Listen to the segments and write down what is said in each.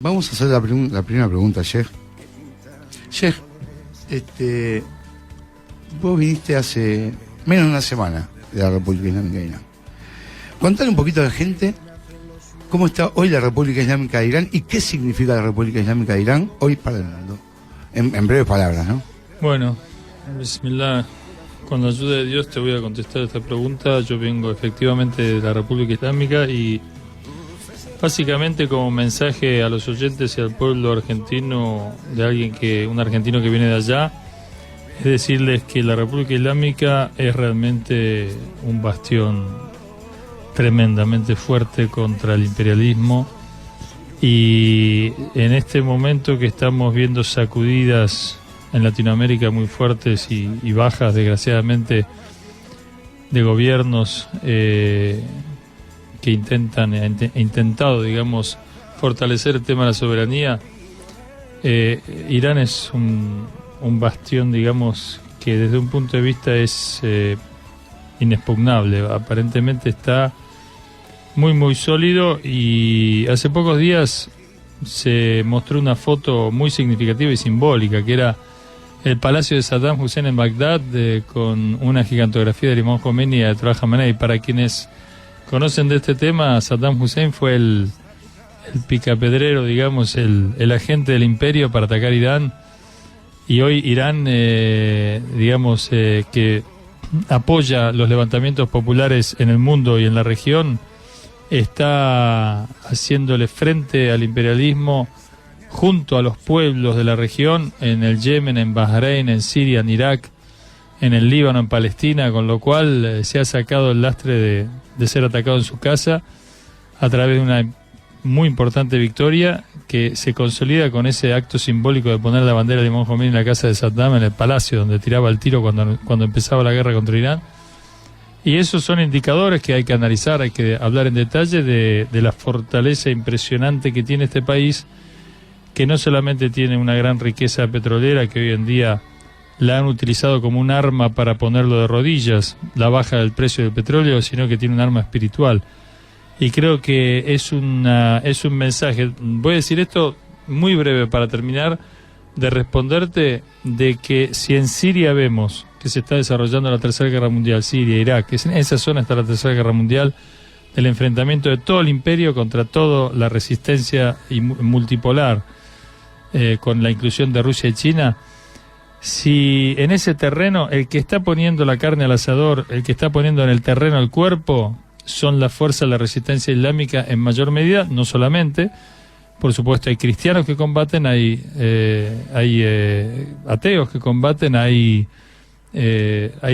Vamos a hacer la primera pregunta, Sheikh. Sheikh, vos viniste hace menos de una semana de la República Islámica de Irán. Contale un poquito a la gente cómo está hoy la República Islámica de Irán y qué significa la República Islámica de Irán hoy para el mundo. En breves palabras, ¿no? Bueno, bismillah, con la ayuda de Dios te voy a contestar esta pregunta. Yo vengo efectivamente de la República Islámica y básicamente como mensaje a los oyentes y al pueblo argentino, un argentino que viene de allá, es decirles que la República Islámica es realmente un bastión tremendamente fuerte contra el imperialismo, y en este momento que estamos viendo sacudidas en Latinoamérica muy fuertes y bajas, desgraciadamente, de gobiernos que intentado, digamos, fortalecer el tema de la soberanía, Irán es un bastión, digamos, que desde un punto de vista es inexpugnable. Aparentemente está muy sólido, y hace pocos días se mostró una foto muy significativa y simbólica, que era el palacio de Saddam Hussein en Bagdad, con una gigantografía del Imam Khomeini y de Ayatollah Khamenei. Para quienes conocen de este tema, Saddam Hussein fue el picapedrero, digamos, el agente del imperio para atacar Irán, y hoy Irán, digamos, que apoya los levantamientos populares en el mundo y en la región, está haciéndole frente al imperialismo junto a los pueblos de la región, en el Yemen, en Bahrein, en Siria, en Irak, en el Líbano, en Palestina, con lo cual se ha sacado el lastre de ser atacado en su casa a través de una muy importante victoria que se consolida con ese acto simbólico de poner la bandera de Imam Khomeini en la casa de Saddam, en el palacio donde tiraba el tiro cuando empezaba la guerra contra Irán. Y esos son indicadores que hay que analizar, hay que hablar en detalle de la fortaleza impresionante que tiene este país, que no solamente tiene una gran riqueza petrolera, que hoy en día la han utilizado como un arma para ponerlo de rodillas, la baja del precio del petróleo, sino que tiene un arma espiritual. Y creo que es un mensaje. Voy a decir esto muy breve para terminar de responderte, de que si en Siria vemos que se está desarrollando la Tercera Guerra Mundial, Siria, Irak, que en esa zona está la Tercera Guerra Mundial, del enfrentamiento de todo el imperio contra toda la resistencia multipolar, con la inclusión de Rusia y China. Si en ese terreno el que está poniendo la carne al asador, el que está poniendo en el terreno el cuerpo, son las fuerzas de la resistencia islámica en mayor medida, no solamente. Por supuesto hay cristianos que combaten, hay ateos que combaten, hay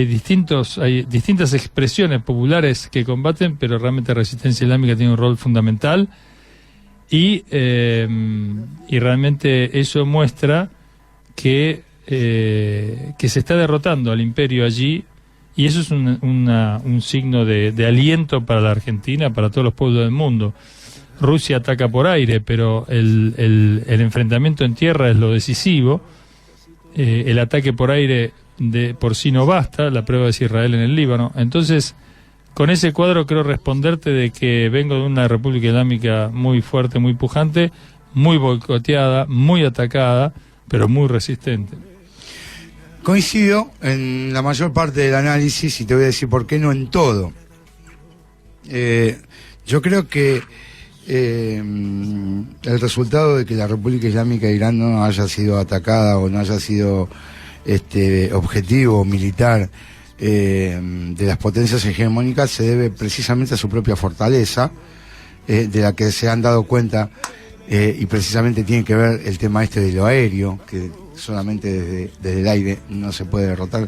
distintas expresiones populares que combaten, pero realmente la resistencia islámica tiene un rol fundamental, y realmente eso muestra que se está derrotando al imperio allí, y eso es un signo de aliento para la Argentina, para todos los pueblos del mundo. Rusia ataca por aire, pero el enfrentamiento en tierra es lo decisivo. El ataque por aire por sí no basta, la prueba es Israel en el Líbano. Entonces, con ese cuadro quiero responderte de que vengo de una República Islámica muy fuerte, muy pujante, muy boicoteada, muy atacada, pero muy resistente. Coincido en la mayor parte del análisis, y te voy a decir por qué no en todo. Yo creo que el resultado de que la República Islámica de Irán no haya sido atacada o no haya sido objetivo militar de las potencias hegemónicas se debe precisamente a su propia fortaleza, de la que se han dado cuenta, y precisamente tiene que ver el tema de lo aéreo, que solamente desde el aire no se puede derrotar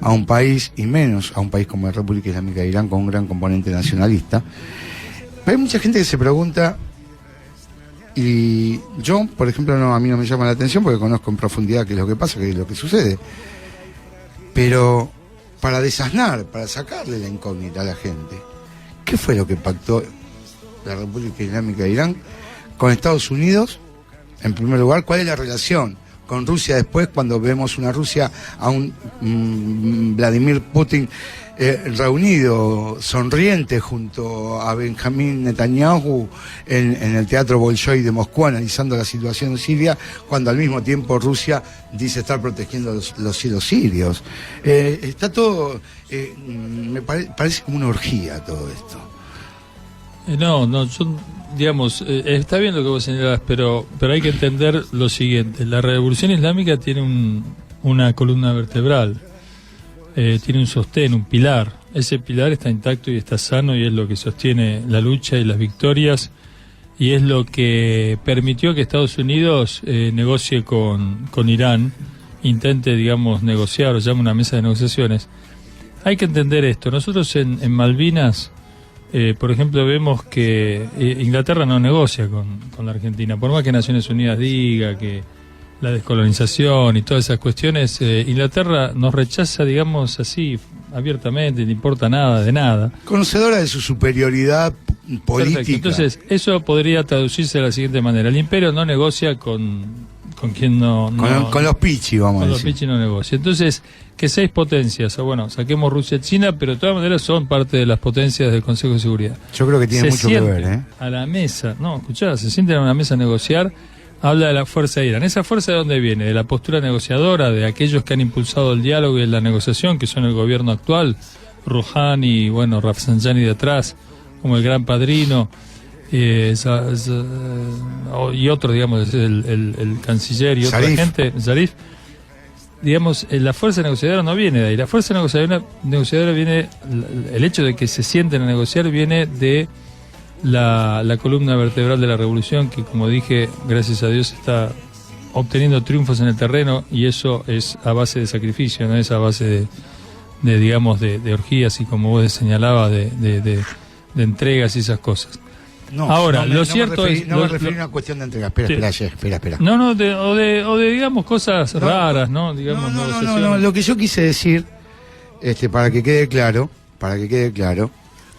a un país, y menos a un país como la República Islámica de Irán, con un gran componente nacionalista. Pero hay mucha gente que se pregunta, y yo, por ejemplo, a mí no me llama la atención porque conozco en profundidad qué es lo que pasa, qué es lo que sucede. Pero para desasnar, para sacarle la incógnita a la gente, ¿qué fue lo que pactó la República Islámica de Irán con Estados Unidos? En primer lugar, ¿cuál es la relación con Rusia después, cuando vemos una Rusia a un Vladimir Putin reunido, sonriente, junto a Benjamín Netanyahu en el Teatro Bolshoi de Moscú, analizando la situación en Siria, cuando al mismo tiempo Rusia dice estar protegiendo los cielos sirios. Está todo, parece como una orgía todo esto. No, yo, digamos, está bien lo que vos señalás, pero hay que entender lo siguiente. La revolución islámica tiene una columna vertebral, tiene un sostén, un pilar. Ese pilar está intacto y está sano y es lo que sostiene la lucha y las victorias y es lo que permitió que Estados Unidos negocie con Irán, intente, digamos, negociar o llame una mesa de negociaciones. Hay que entender esto. Nosotros en Malvinas... por ejemplo, vemos que Inglaterra no negocia con la Argentina, por más que Naciones Unidas diga que la descolonización y todas esas cuestiones, Inglaterra nos rechaza, digamos así, abiertamente, no importa nada de nada. Conocedora de su superioridad política. Perfecto. Entonces, eso podría traducirse de la siguiente manera: el imperio no negocia con quien con los pichis, vamos a decir. Con los pichis no negocia. Entonces, que 6 potencias, o bueno, saquemos Rusia y China, pero de todas maneras son parte de las potencias del Consejo de Seguridad. Yo creo que tiene mucho que ver, a la mesa, no, escuchá, se sienten a una mesa a negociar, habla de la fuerza de Irán. ¿Esa fuerza de dónde viene? De la postura negociadora, de aquellos que han impulsado el diálogo y la negociación, que son el gobierno actual, Rouhani, bueno, Rafsanjani de atrás, como el gran padrino, y otro, digamos, el canciller y otra Zarif. gente, Zarif. Digamos, la fuerza negociadora no viene de ahí. La fuerza negociadora viene, el hecho de que se sienten a negociar viene de la columna vertebral de la revolución, que, como dije, gracias a Dios está obteniendo triunfos en el terreno, y eso es a base de sacrificio, no es a base de orgías y, como vos señalabas, de entregas y esas cosas. No, ahora, lo cierto es... No me referí a una cuestión de entrega. Espera. No, o de digamos, cosas raras, ¿no? Digamos, no. Lo que yo quise decir, para que quede claro,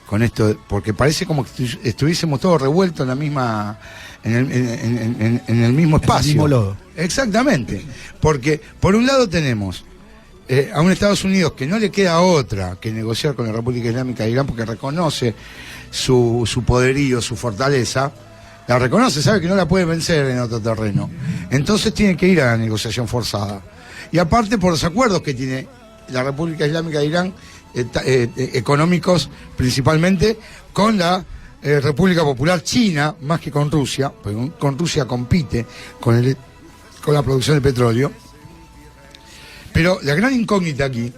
con esto, porque parece como que estuviésemos todos revueltos en la misma, en el mismo espacio. En el mismo lodo. Exactamente. Porque, por un lado tenemos a un Estados Unidos que no le queda otra que negociar con la República Islámica de Irán, porque reconoce su poderío, su fortaleza, la reconoce, sabe que no la puede vencer en otro terreno. Entonces tiene que ir a la negociación forzada. Y aparte por los acuerdos que tiene la República Islámica de Irán, económicos principalmente, con la República Popular China, más que con Rusia, porque con Rusia compite con la producción de petróleo. Pero la gran incógnita aquí,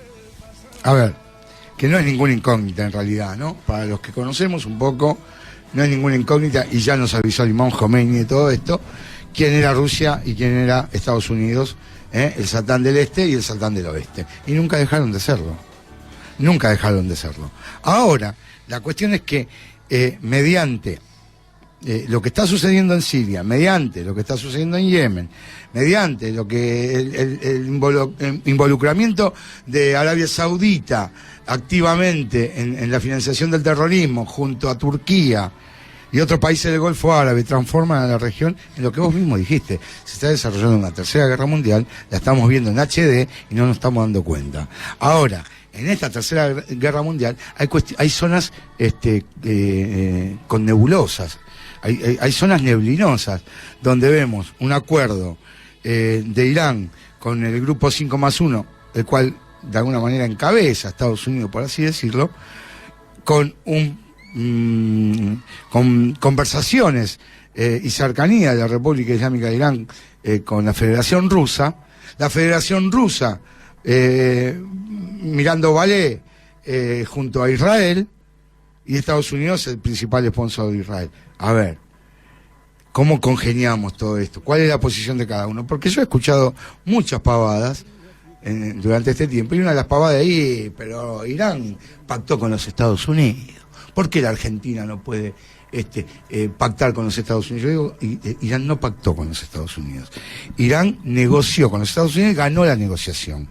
a ver, que no es ninguna incógnita en realidad, ¿no? Para los que conocemos un poco, no es ninguna incógnita, y ya nos avisó el Imam Khomeini de todo esto, quién era Rusia y quién era Estados Unidos, el Satán del Este y el Satán del Oeste. Y nunca dejaron de serlo. Ahora, la cuestión es que mediante lo que está sucediendo en Siria, mediante lo que está sucediendo en Yemen, mediante lo que el involucramiento de Arabia Saudita activamente en la financiación del terrorismo junto a Turquía y otros países del Golfo Árabe, transforman a la región en lo que vos mismo dijiste. Se está desarrollando una tercera guerra mundial, la estamos viendo en HD y no nos estamos dando cuenta. Ahora, en esta tercera guerra mundial hay zonas con nebulosas, hay zonas neblinosas, donde vemos un acuerdo de Irán con el grupo 5+1, el cual de alguna manera encabeza a Estados Unidos, por así decirlo, con conversaciones y cercanía de la República Islámica de Irán con la Federación Rusa, mirando ballet junto a Israel, y Estados Unidos el principal sponsor de Israel. A ver, ¿cómo congeniamos todo esto? ¿Cuál es la posición de cada uno? Porque yo he escuchado muchas pavadas durante este tiempo, y una de las pavadas ahí, pero Irán pactó con los Estados Unidos. ¿Por qué la Argentina no puede pactar con los Estados Unidos? Yo digo, Irán no pactó con los Estados Unidos. Irán negoció con los Estados Unidos y ganó la negociación.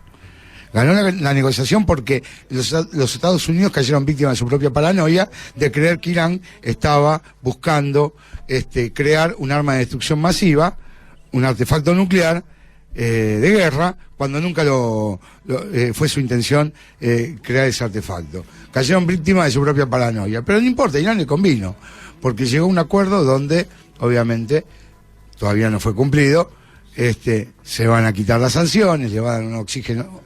Ganó la negociación porque los Estados Unidos cayeron víctimas de su propia paranoia de creer que Irán estaba buscando crear un arma de destrucción masiva, un artefacto nuclear, de guerra, cuando nunca fue su intención crear ese artefacto. Cayeron víctimas de su propia paranoia, pero no importa, Irán le convino, porque llegó a un acuerdo donde, obviamente, todavía no fue cumplido, se van a quitar las sanciones, le van a dar un oxígeno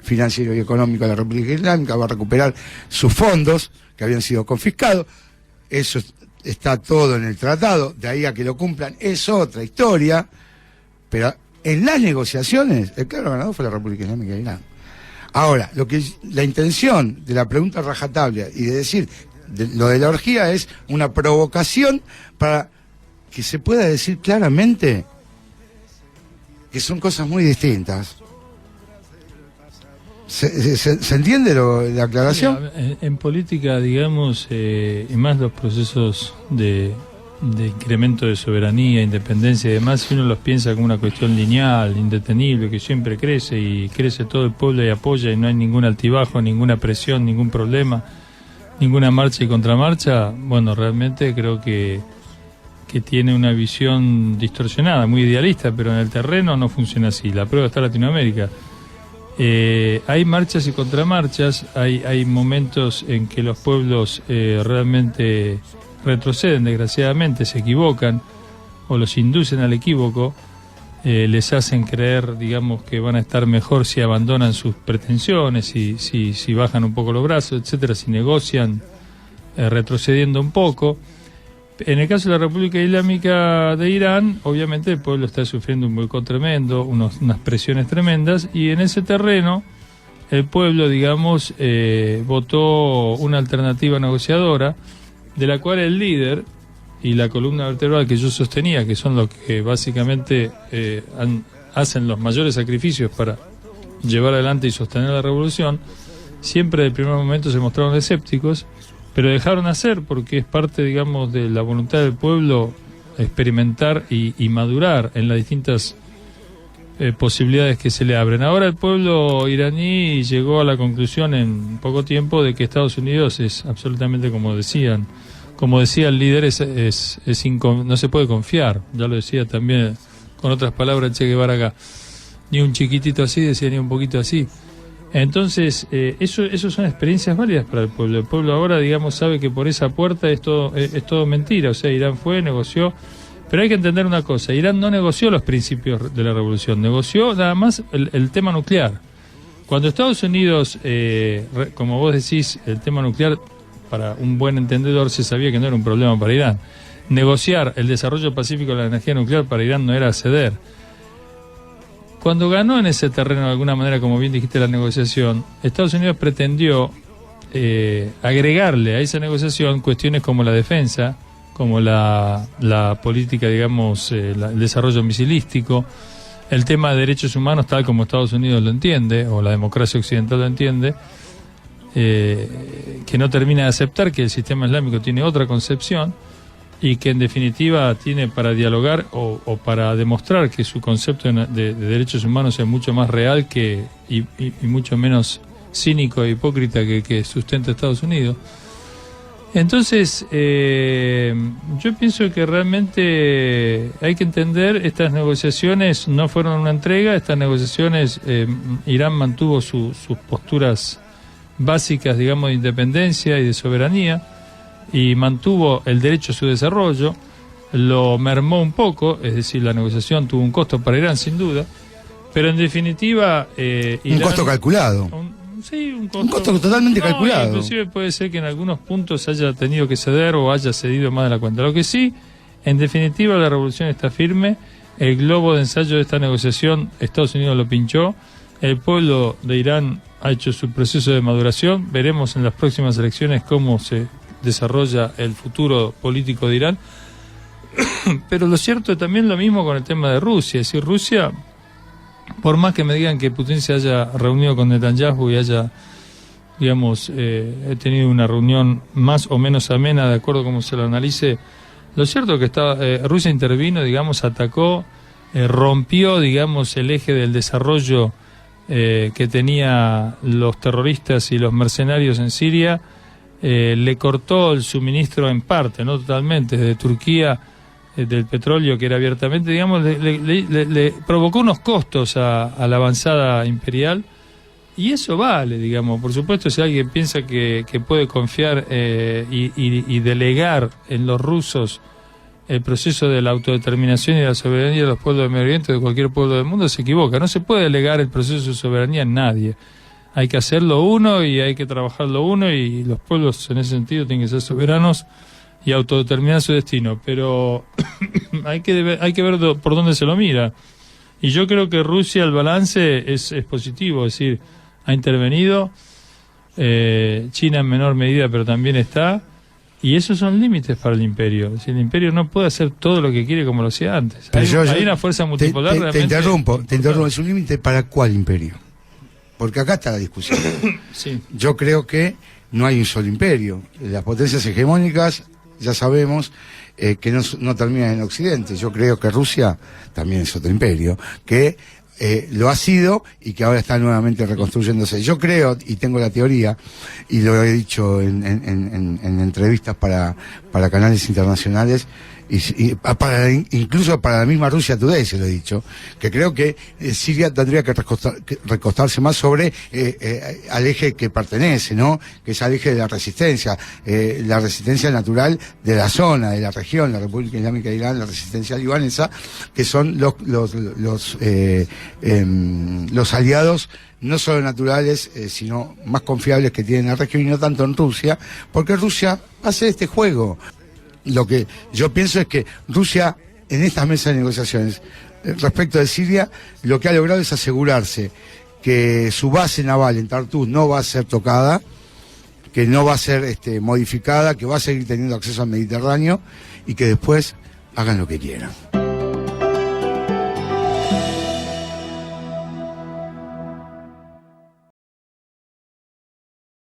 financiero y económico a la República Islámica, va a recuperar sus fondos que habían sido confiscados. Eso está todo en el tratado, de ahí a que lo cumplan es otra historia, pero en las negociaciones el claro ganador fue la República Islámica de Irán. Ahora, la intención de la pregunta rajatabla y de decir lo de la orgía es una provocación para que se pueda decir claramente que son cosas muy distintas. ¿Se entiende la aclaración? Sí, en política, digamos, y más los procesos de incremento de soberanía, independencia y demás, si uno los piensa como una cuestión lineal, indetenible, que siempre crece y crece todo el pueblo y apoya y no hay ningún altibajo, ninguna presión, ningún problema, ninguna marcha y contramarcha, bueno, realmente creo que tiene una visión distorsionada, muy idealista, pero en el terreno no funciona así. La prueba está en Latinoamérica. Hay marchas y contramarchas, hay momentos en que los pueblos realmente retroceden, desgraciadamente, se equivocan o los inducen al equívoco, les hacen creer, digamos, que van a estar mejor si abandonan sus pretensiones, si bajan un poco los brazos, etcétera, si negocian retrocediendo un poco. En el caso de la República Islámica de Irán, obviamente el pueblo está sufriendo un boicot tremendo, unas presiones tremendas, y en ese terreno el pueblo, digamos, votó una alternativa negociadora, de la cual el líder y la columna vertebral que yo sostenía, que son los que básicamente hacen los mayores sacrificios para llevar adelante y sostener la revolución, siempre del primer momento se mostraron escépticos, pero dejaron hacer porque es parte, digamos, de la voluntad del pueblo experimentar y madurar en las distintas posibilidades que se le abren. Ahora el pueblo iraní llegó a la conclusión en poco tiempo de que Estados Unidos es absolutamente, como decía el líder, no se puede confiar. Ya lo decía también con otras palabras Che Guevara acá. Ni un chiquitito así, decía, ni un poquito así. Entonces, eso son experiencias válidas para el pueblo. El pueblo ahora, digamos, sabe que por esa puerta es todo mentira. O sea, Irán negoció. Pero hay que entender una cosa, Irán no negoció los principios de la revolución, negoció nada más el tema nuclear. Cuando Estados Unidos, como vos decís, el tema nuclear, para un buen entendedor, se sabía que no era un problema para Irán. Negociar el desarrollo pacífico de la energía nuclear para Irán no era ceder. Cuando ganó en ese terreno de alguna manera, como bien dijiste, la negociación, Estados Unidos pretendió agregarle a esa negociación cuestiones como la defensa, como la política, digamos, el desarrollo misilístico, el tema de derechos humanos tal como Estados Unidos lo entiende, o la democracia occidental lo entiende, que no termina de aceptar que el sistema islámico tiene otra concepción y que en definitiva tiene para dialogar o para demostrar que su concepto de derechos humanos es mucho más real y mucho menos cínico e hipócrita que sustenta Estados Unidos. Entonces, yo pienso que realmente hay que entender, estas negociaciones no fueron una entrega, estas negociaciones, Irán mantuvo sus posturas básicas, digamos, de independencia y de soberanía, y mantuvo el derecho a su desarrollo, lo mermó un poco, es decir, la negociación tuvo un costo para Irán, sin duda, pero en definitiva... Irán, un costo calculado. Un costo totalmente calculado. Inclusive puede ser que en algunos puntos haya tenido que ceder o haya cedido más de la cuenta. Lo que sí, en definitiva, la revolución está firme, el globo de ensayo de esta negociación, Estados Unidos lo pinchó, el pueblo de Irán ha hecho su proceso de maduración, veremos en las próximas elecciones cómo se desarrolla el futuro político de Irán, pero lo cierto es también lo mismo con el tema de Rusia, es decir, Rusia, por más que me digan que Putin se haya reunido con Netanyahu y haya, digamos, tenido una reunión más o menos amena, de acuerdo a cómo se lo analice, lo cierto es que Rusia intervino, digamos, atacó, rompió, digamos, el eje del desarrollo que tenía los terroristas y los mercenarios en Siria, le cortó el suministro en parte, no totalmente, desde Turquía del petróleo, que era abiertamente, digamos, le provocó unos costos a la avanzada imperial, y eso vale, digamos. Por supuesto, si alguien piensa que puede confiar y delegar en los rusos el proceso de la autodeterminación y de la soberanía de los pueblos del Medio Oriente, de cualquier pueblo del mundo, se equivoca. No se puede delegar el proceso de soberanía en nadie. Hay que hacerlo uno y hay que trabajarlo uno, y los pueblos en ese sentido tienen que ser soberanos y autodeterminar su destino. Pero hay que ver por dónde se lo mira. Y yo creo que Rusia, el balance es positivo, es decir, ha intervenido, China en menor medida, pero también está, y esos son límites para el imperio. Es decir, el imperio no puede hacer todo lo que quiere como lo hacía antes. Hay una fuerza multipolar realmente. Te interrumpo, ¿es un límite para cuál imperio? Porque acá está la discusión. Sí. Yo creo que no hay un solo imperio. Las potencias hegemónicas, ya sabemos, que no terminan en Occidente. Yo creo que Rusia también es otro imperio, que lo ha sido y que ahora está nuevamente reconstruyéndose. Yo creo, y tengo la teoría, y lo he dicho en entrevistas para canales internacionales, incluso para la misma Russia Today se lo he dicho, que creo que Siria tendría que recostarse más sobre al eje que pertenece, ¿no? Que es al eje de la resistencia natural de la zona, de la región, la República Islámica de Irán, la resistencia libanesa, que son los aliados no solo naturales, sino más confiables que tiene la región, y no tanto en Rusia, porque Rusia hace este juego. Lo que yo pienso es que Rusia, en estas mesas de negociaciones respecto de Siria, lo que ha logrado es asegurarse que su base naval en Tartus no va a ser tocada, que no va a ser modificada, que va a seguir teniendo acceso al Mediterráneo, y que después hagan lo que quieran.